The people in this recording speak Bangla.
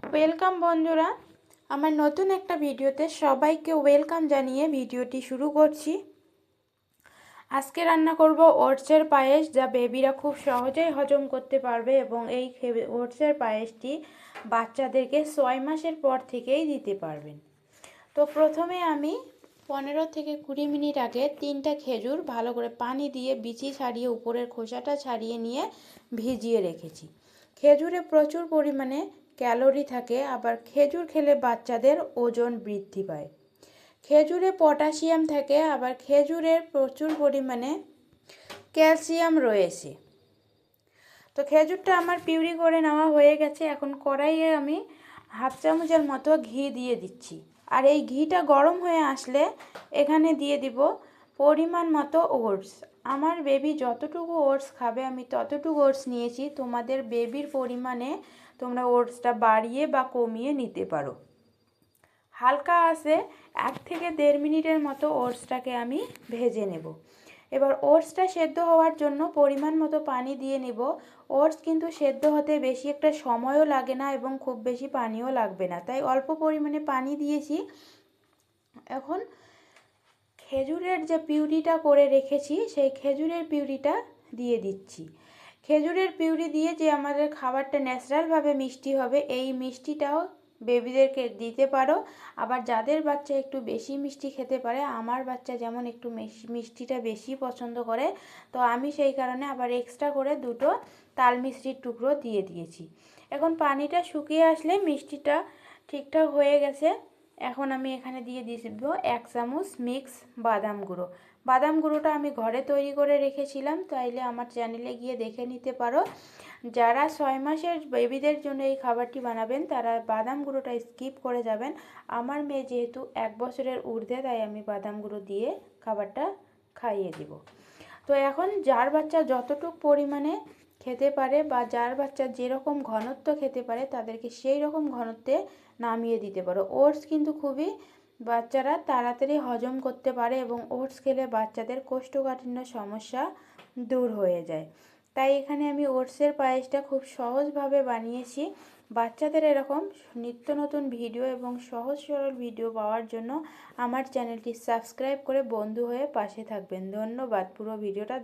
ওয়েলকাম বন্ধুরা, আমার নতুন একটা ভিডিওতে সবাইকে ওয়েলকাম জানিয়ে ভিডিওটি শুরু করছি। আজকে রান্না করব ওটসের পায়েস, যা বেবিরা খুব সহজেই হজম করতে পারবে এবং এই ওটসের পায়েসটি বাচ্চাদেরকে 6 মাসের পর থেকেই দিতে পারবেন। তো প্রথমে আমি 15 থেকে 20 মিনিট আগে 3টা খেজুর ভালো করে পানি দিয়ে বিচি ছাড়িয়ে উপরের খোসাটা ছাড়িয়ে নিয়ে ভিজিয়ে রেখেছি। খেজুরে প্রচুর পরিমাণে ক্যালোরি থাকে, আবার খেজুর খেলে বাচ্চাদের ওজন বৃদ্ধি পায়। খেজুরে পটাশিয়াম থাকে, আবার খেজুরের প্রচুর পরিমাণে ক্যালসিয়াম রয়েছে। তো খেজুরটা আমার পিউরি করে নেওয়া হয়ে গেছে। এখন কড়াইয়ে আমি হাফ চামচের মতো ঘি দিয়ে দিচ্ছি। আর এই ঘিটা গরম হয়ে আসলে এখানে দিয়ে দিব পরিমাণ মতো ওটস। আমার বেবি যতটুকু ওটস খাবে আমি ততটুকু ওটস নিয়েছি। তোমাদের বেবির পরিমাণে তোমরা ওটসটা বাড়িয়ে বা কমিয়ে নিতে পারো। হালকা আছে 1 থেকে 1.5 মিনিটের মতো ওটসটাকে আমি ভেজে নেব। এবার ওটসটা সেদ্ধ হওয়ার জন্য পরিমাণ মতো পানি দিয়ে নেব। ওটস কিন্তু সেদ্ধ হতে বেশি একটা সময়ও লাগে না এবং খুব বেশি পানিও লাগবে না, তাই অল্প পরিমাণে পানি দিয়েছি। এখন খেজুরের যে পিউরিটা করে রেখেছি সেই খেজুরের পিউরিটা দিয়ে দিচ্ছি। খেজুরের পিউরি দিয়ে যে আমাদের খাবারটা ন্যাচারালভাবে মিষ্টি হবে, এই মিষ্টিটাও বেবিদেরকে দিতে পারো। আবার যাদের বাচ্চা একটু বেশি মিষ্টি খেতে পারে, আমার বাচ্চা যেমন একটু মিষ্টিটা বেশি পছন্দ করে, তো আমি সেই কারণে আবার এক্সট্রা করে 2টো তাল মিষ্টির টুকরো দিয়ে দিয়েছি। এখন পানিটা শুকিয়ে আসলে মিষ্টিটা ঠিকঠাক হয়ে গেছে। এখন আমি এখানে দিয়ে দিব 1 চামচ মিক্স বাদাম গুঁড়ো। বাদাম গুঁড়োটা আমি ঘরে তৈরি করে রেখেছিলাম, তাইলে আমার চ্যানেলে গিয়ে দেখে নিতে পারো। যারা 6 মাসের বেবিদের জন্য এই খাবারটি বানাবেন তারা বাদাম গুঁড়োটা স্কিপ করে যাবেন। আমার মেয়ে যেহেতু 1 বছরের ঊর্ধ্বে, তাই আমি বাদাম গুঁড়ো দিয়ে খাবারটা খাইয়ে দিব। তো এখন যার বাচ্চা যতটুকু পরিমাণে খেতে পারে বা যার বাচ্চা যেরকম ঘনত্ব খেতে পারে তাদেরকে সেই রকম ঘনত্বে নামিয়ে দিতে পারো। ওটস কিন্তু খুবই বাচ্চারা তাড়াতাড়ি হজম করতে পারে এবং ওটস খেলে বাচ্চাদের কোষ্ঠকাঠিন্য সমস্যা দূর হয়ে যায়। তাই এখানে আমি ওটসের পায়েসটা খুব সহজভাবে বানিয়েছি। বাচ্চাদের এরকম নিত্য নতুন ভিডিও এবং সহজ সরল ভিডিও পাওয়ার জন্য আমার চ্যানেলটি সাবস্ক্রাইব করে বন্ধু হয়ে পাশে থাকবেন। ধন্যবাদ পুরো ভিডিওটা